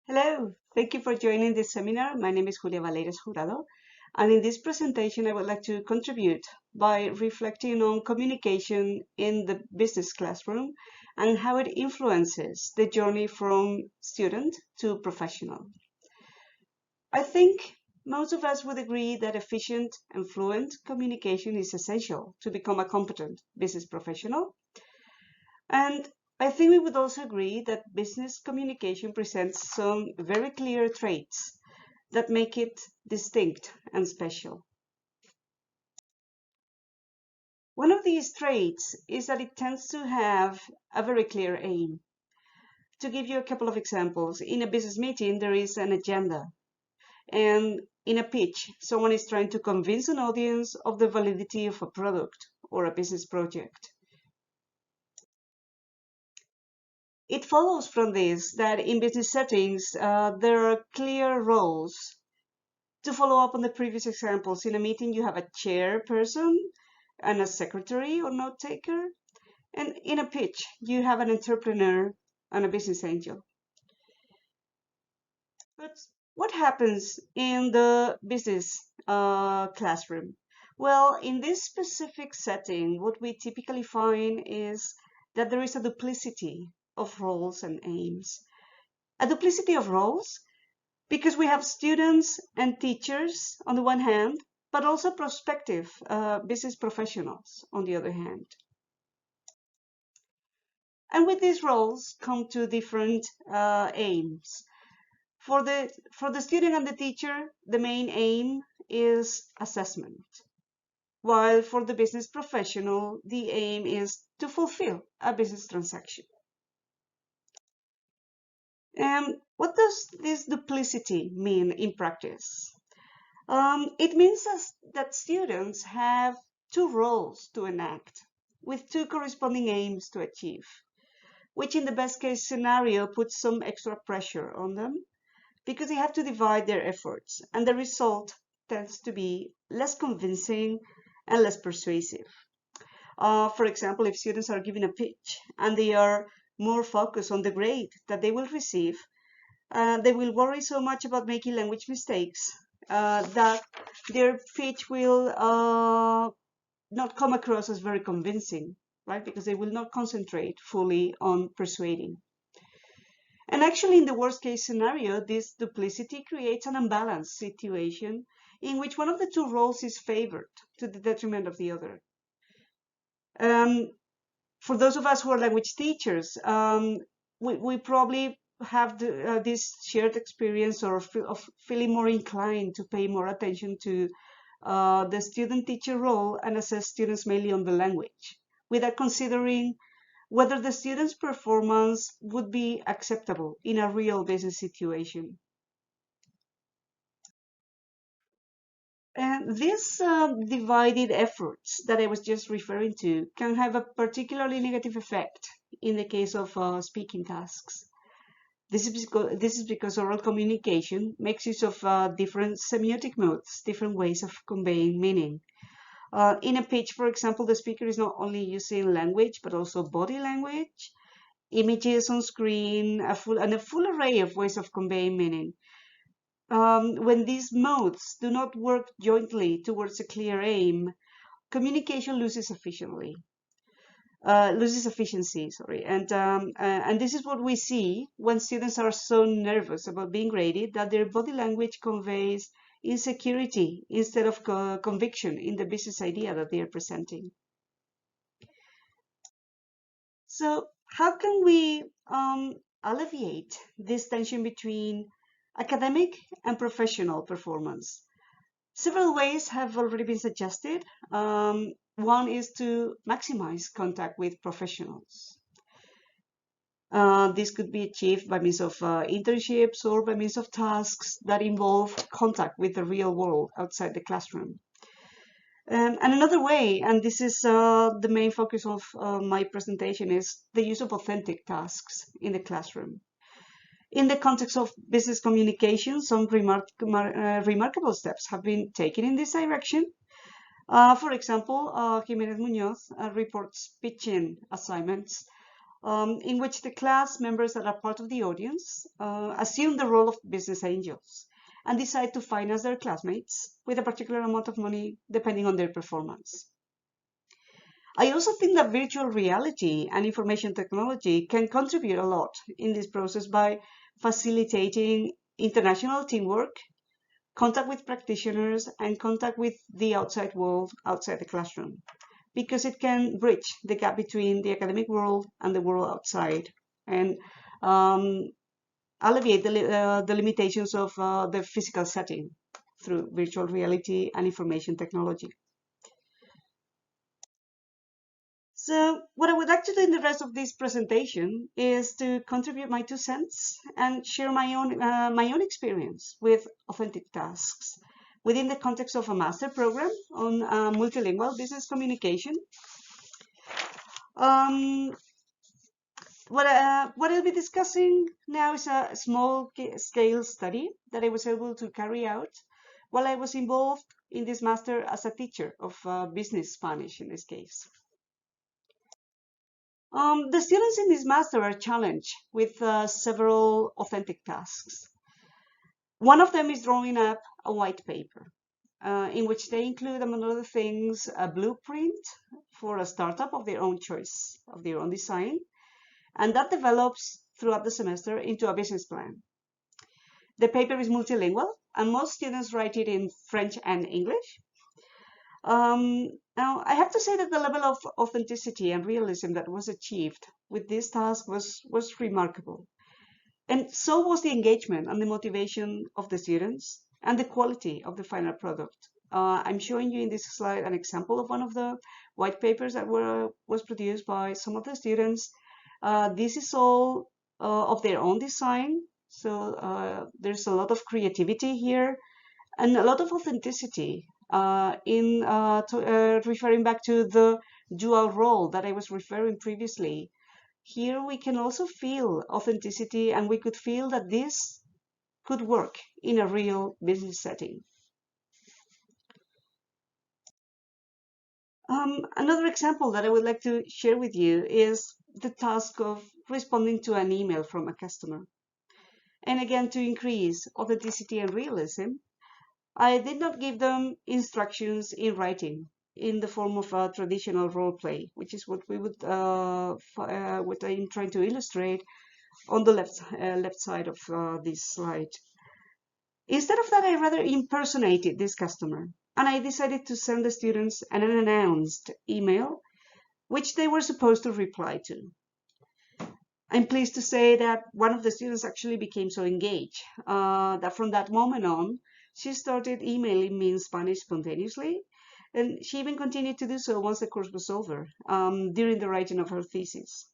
Hello, thank you for joining this seminar. My name is Valeiras, Jurado, and in this presentation I would like to contribute by reflecting on communication in the business classroom and how it influences the journey from student to professional. I think most of us would agree that efficient and fluent communication is essential to become a competent business professional. And I think we would also agree that business communication presents some very clear traits that make it distinct and special. One of these traits is that it tends to have a very clear aim. To give you a couple of examples, in a business meeting, there is an agenda. And in a pitch, someone is trying to convince an audience of the validity of a product or a business project. It follows from this that in business settings, there are clear roles. To follow up on the previous examples, in a meeting you have a chairperson and a secretary or note taker, and in a pitch you have an entrepreneur and a business angel. But what happens in the business classroom? Well, in this specific setting, what we typically find is that there is a duplicity of roles and aims. A duplicity of roles because we have students and teachers on the one hand, but also prospective business professionals on the other hand. And with these roles come two different aims. For the student and the teacher, the main aim is assessment, while for the business professional, the aim is to fulfill a business transaction. And what does this duplicity mean in practice? It means that students have two roles to enact with two corresponding aims to achieve, which in the best case scenario puts some extra pressure on them because they have to divide their efforts, and the result tends to be less convincing and less persuasive. For example, if students are given a pitch and they are more focused on the grade that they will receive, they will worry so much about making language mistakes that their pitch will not come across as very convincing, right? Because they will not concentrate fully on persuading. And actually, in the worst case scenario, this duplicity creates an unbalanced situation in which one of the two roles is favored to the detriment of the other. For those of us who are language teachers, we probably have this shared experience of feeling more inclined to pay more attention to the student-teacher role and assess students mainly on the language, without considering whether the student's performance would be acceptable in a real business situation. And these divided efforts that I was just referring to can have a particularly negative effect in the case of speaking tasks. This is because oral communication makes use of different semiotic modes, different ways of conveying meaning. In a pitch, for example, the speaker is not only using language, but also body language, images on screen, a full array of ways of conveying meaning. When these modes do not work jointly towards a clear aim, communication loses efficiency. And this is what we see when students are so nervous about being graded that their body language conveys insecurity instead of conviction in the business idea that they are presenting. So how can we alleviate this tension between academic and professional performance? Several ways have already been suggested. One is to maximize contact with professionals. This could be achieved by means of internships or by means of tasks that involve contact with the real world outside the classroom. And another way, and this is the main focus of my presentation, is the use of authentic tasks in the classroom. In the context of business communication, some remarkable steps have been taken in this direction. For example, Jimenez Munoz reports pitching assignments in which the class members that are part of the audience assume the role of business angels and decide to finance their classmates with a particular amount of money depending on their performance. I also think that virtual reality and information technology can contribute a lot in this process by facilitating international teamwork, contact with practitioners, and contact with the outside world outside the classroom, because it can bridge the gap between the academic world and the world outside and alleviate the limitations of the physical setting through virtual reality and information technology. So what I would like to do in the rest of this presentation is to contribute my 2 cents and share my own experience with authentic tasks within the context of a master program on multilingual business communication. What I'll be discussing now is a small scale study that I was able to carry out while I was involved in this master as a teacher of business Spanish in this case. The students in this master are challenged with several authentic tasks. One of them is drawing up a white paper in which they include, among other things, a blueprint for a startup of their own choice, of their own design, and that develops throughout the semester into a business plan. The paper is multilingual, and most students write it in French and English. Now, I have to say that the level of authenticity and realism that was achieved with this task was remarkable. And so was the engagement and the motivation of the students and the quality of the final product. I'm showing you in this slide an example of one of the white papers that was produced by some of the students. This is all of their own design, so there's a lot of creativity here and a lot of authenticity referring back to the dual role that I was referring previously. Here we can also feel authenticity, and we could feel that this could work in a real business setting. Another example that I would like to share with you is the task of responding to an email from a customer. And again, to increase authenticity and realism, I did not give them instructions in writing in the form of a traditional role play, which is what we would, what I'm trying to illustrate on the left side of this slide. Instead of that, I rather impersonated this customer, and I decided to send the students an unannounced email, which they were supposed to reply to. I'm pleased to say that one of the students actually became so engaged that from that moment on, she started emailing me in Spanish spontaneously, and she even continued to do so once the course was over, during the writing of her thesis.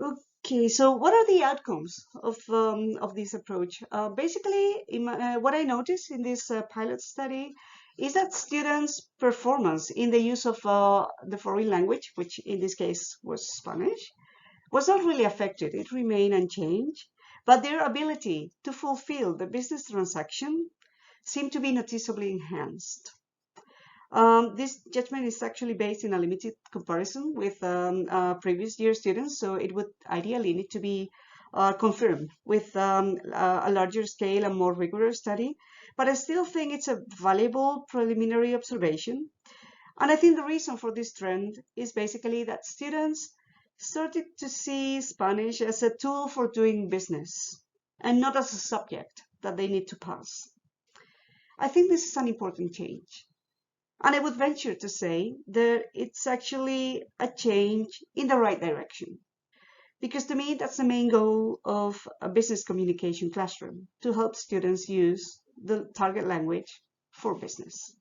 Okay, so what are the outcomes of this approach? Basically, what I noticed in this pilot study is that students' performance in the use of the foreign language, which in this case was Spanish, was not really affected. It remained unchanged, but their ability to fulfill the business transaction seemed to be noticeably enhanced. This judgment is actually based in a limited comparison with previous year students, so it would ideally need to be confirmed with a larger scale and more rigorous study. But I still think it's a valuable preliminary observation. And I think the reason for this trend is basically that students started to see Spanish as a tool for doing business and not as a subject that they need to pass. I think this is an important change. And I would venture to say that it's actually a change in the right direction. Because to me, that's the main goal of a business communication classroom, to help students use the target language for business.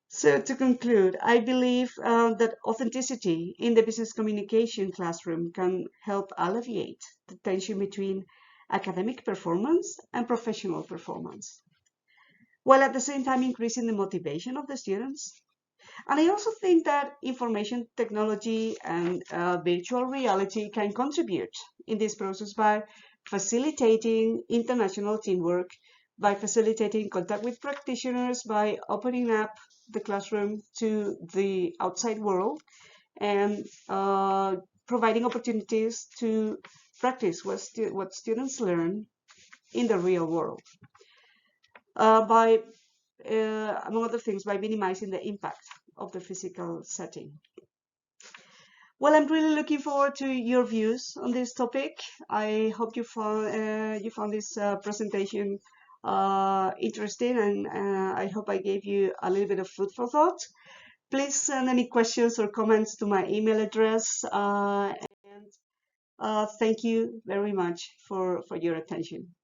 So to conclude, I believe that authenticity in the business communication classroom can help alleviate the tension between academic performance and professional performance, while at the same time increasing the motivation of the students. And I also think that information technology and virtual reality can contribute in this process by facilitating international teamwork by facilitating contact with practitioners, by opening up the classroom to the outside world, and providing opportunities to practice what students learn in the real world. By among other things, by minimizing the impact of the physical setting. Well, I'm really looking forward to your views on this topic. I hope you found this presentation interesting, and I hope I gave you a little bit of food for thought. Please send any questions or comments to my email address, and thank you very much for your attention.